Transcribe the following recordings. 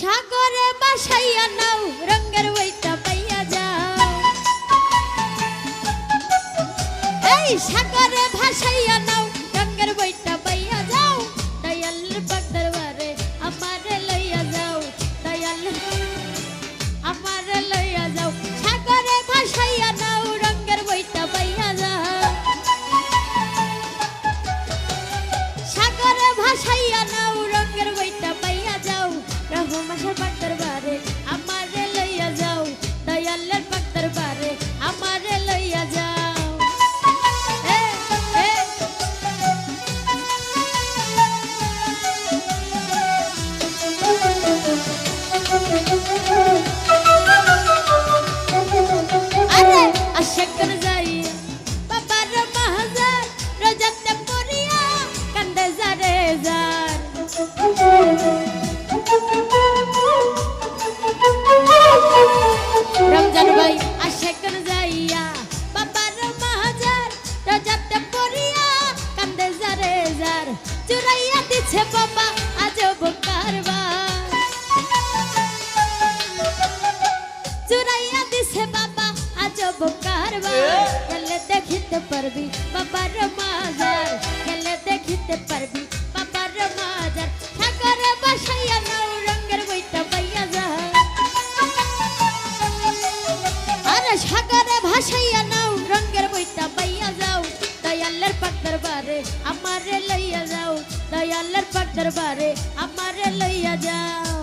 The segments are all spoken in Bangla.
সাগরে বাসাইয়া নাও রঙের বইটা পাইয়া যাও। এই সাগরে ভাসাইয়া নাও রঙের বইটা পাইয়া যাও। দয়াল পাক দরবারে আমারে লইয়া যাও। দয়াল আমারে লইয়া যাও। সাগরে ভাসাইয়া নাও রঙের বইটা পাইয়া যাও। সাগরে ভাসাইয়া নাও রঙের বইটা পাইয়া যাও। রহমাশার পাক দরবারে আমারে লইয়া যাও। দয়ালের পাক দরবারে আমারে লইয়া যাও। আরে আশাকর যাইয়া বাবার মাহাজার রোজাতে পড়িয়া কান্দে যারে যার। রমজান ভাই আশাকর যাইয়া বাবার মাহাজার রোজাতে পড়িয়া কান্দে যারে যার। চুরাইয়া দিছে বাবা আজব কারবার। চুরাইয়া দিছে বাবা আজব কারবার। গেলে দেখিতে পারবি বাবার মাজার। গেলে দেখিতে পারবি বাবার মাজার। সাগরে বাসাইয়া নাও রঙের বইটা পাইয়া যাও। আরে সাগরে ভাসাইয়া নাও রঙের বইটা পাইয়া যাও। দয়ালের পাক দরবারে আমারে লইয়া যাও। দয়ালের পাক দরবারে আমারে লইয়া যাও।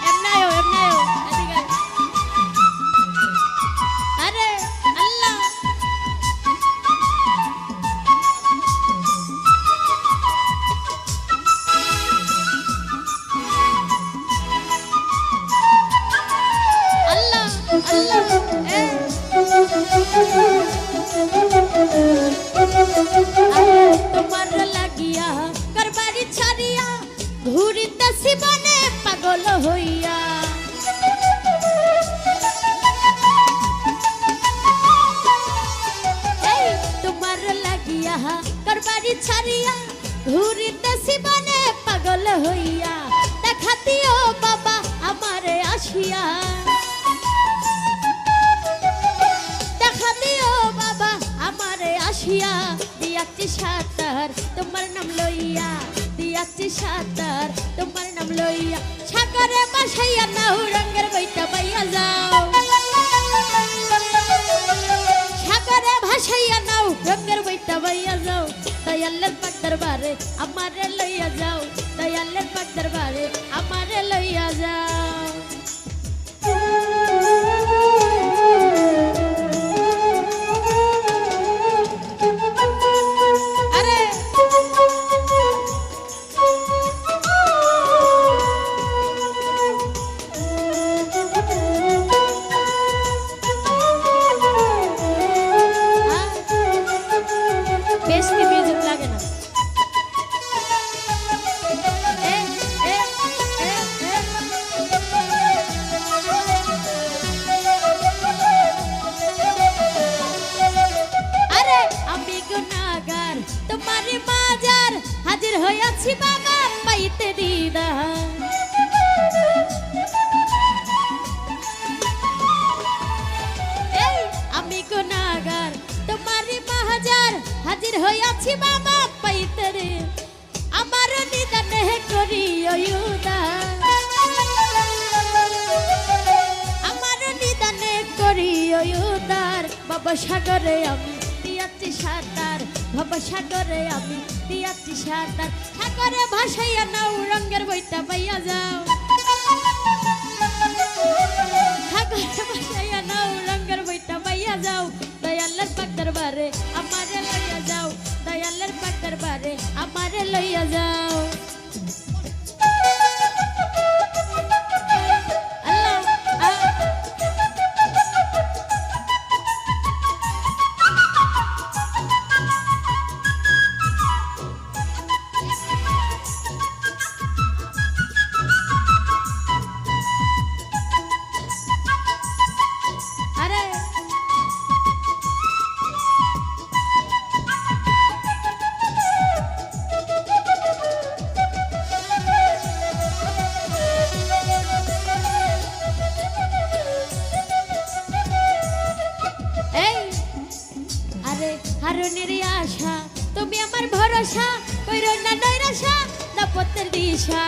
এমনায়ও এমনায়ও আরে আল্লাহ আল্লাহ আল্লাহ তোমার লাগিয়া করবারি ছাড়িয়া ঘুরিতেছি বনে পাগল হইয়া। তোমার লাগিয়া করবারি ছাড়িয়া ঘুরিতেছি বনে পাগল হইয়া। দেখা দিও বাবা আমারে আসিয়া। দেখা দিও বাবা আমারে আসিয়া। দিয়াচ্ছি সাঁতার তোমার নাম লইয়া। দিয়াচ্ছি সাঁতার তোমার নাম লইয়া। সাগরে বাসাইয়া নাও রঙের বইটা পাইয়া যাও। সাগরে ভাসাইয়া নাও রঙের বইটা পাইয়া যাও। দয়ালের পাক দরবারে আমারে লইয়া যাও। দয়ালের পাক দরবারে আমারে লইয়া যাও। আরে বেশি মিউজিক লাগে না। আরে আমি গুনাহগার তোমারই মাজার হাজির হইয়াছি বাবা পাইতে দিদার। আমি গুনাহগার তোমারই মাজার হাজির হইয়াছি বাবা পাইতে রে। আমার নিদানে করিও উদার। আমার নিদানে করিও উদার। বাবা সাগরে আমি দিয়াচ্ছি সাঁতার। বাবা সাগরে আমি দিয়াচ্ছি সাঁতার। সাগরে ভাসাইয়া নাও রঙের বইটা পাইয়া যাও। সাগরে ভাসাইয়া নাও রঙের বইটা পাইয়া যাও। দয়ালের পাক দরবারে আমারে লইয়া যাও। দয়ালের পাক দরবারে আমারে লইয়া যাও। তুমি আমার ভরসা কইরো না নৈরাশা দাপতের দিশা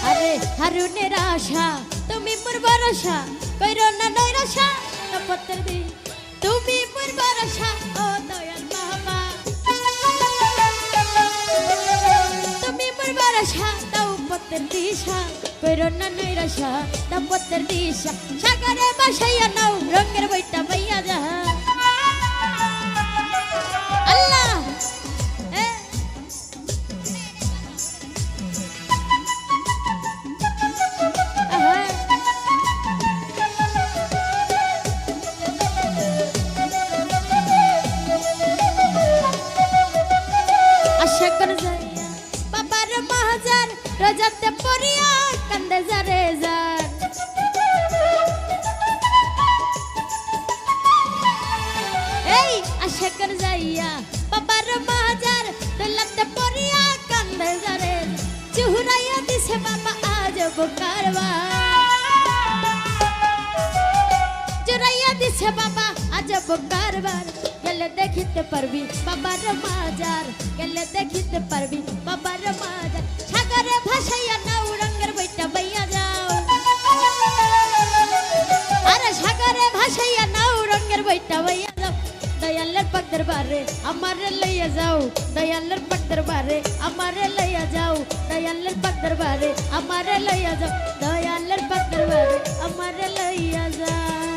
আরে হারুনের আশা তুমি মোর ভরসা কইরো না নৈরাশা দাপতের দি তুমি মোর ভরসা ও দয়াল বাবা তুমি মোর ভরসা দাপতের দিশা কইরো না নৈরাশা দাপতের দিশা সাগরে ভাসাইয়া নাও রঙের বইটা বাইয়া যা আল্লাহ আশা করে যাইয়া বাবার মাহাজার রাজাতে পড়িয়া কান্দে যারে যার এই আশা করে যাইয়া বাবার মাহাজার দৌলতে পড়িয়া কান্দে যারে চুহুরাইয়া দিছে বাবা আজ কারবা চুরাইয়া দিছে বাবা আজ কারবার গেলে দেখিতে পারবি বাবার মাজার গেলে দেখিতে পারবি বাবার মাজার সাগরে ভাসাইয়া নাও রঙের বইটা বাইয়া যাও আরে সাগরে ভাসাইয়া নাও রঙের বইটা বাইয়া যাও দয়ালের পাক দরবারে আমারে লইয়া যাও দয়ালের পাক দরবারে আমারে লইয়া যাও দয়ালের পাক দরবারে আমারে লইয়া যাও দয়ালের পাক দরবারে আমারে লইয়া যাও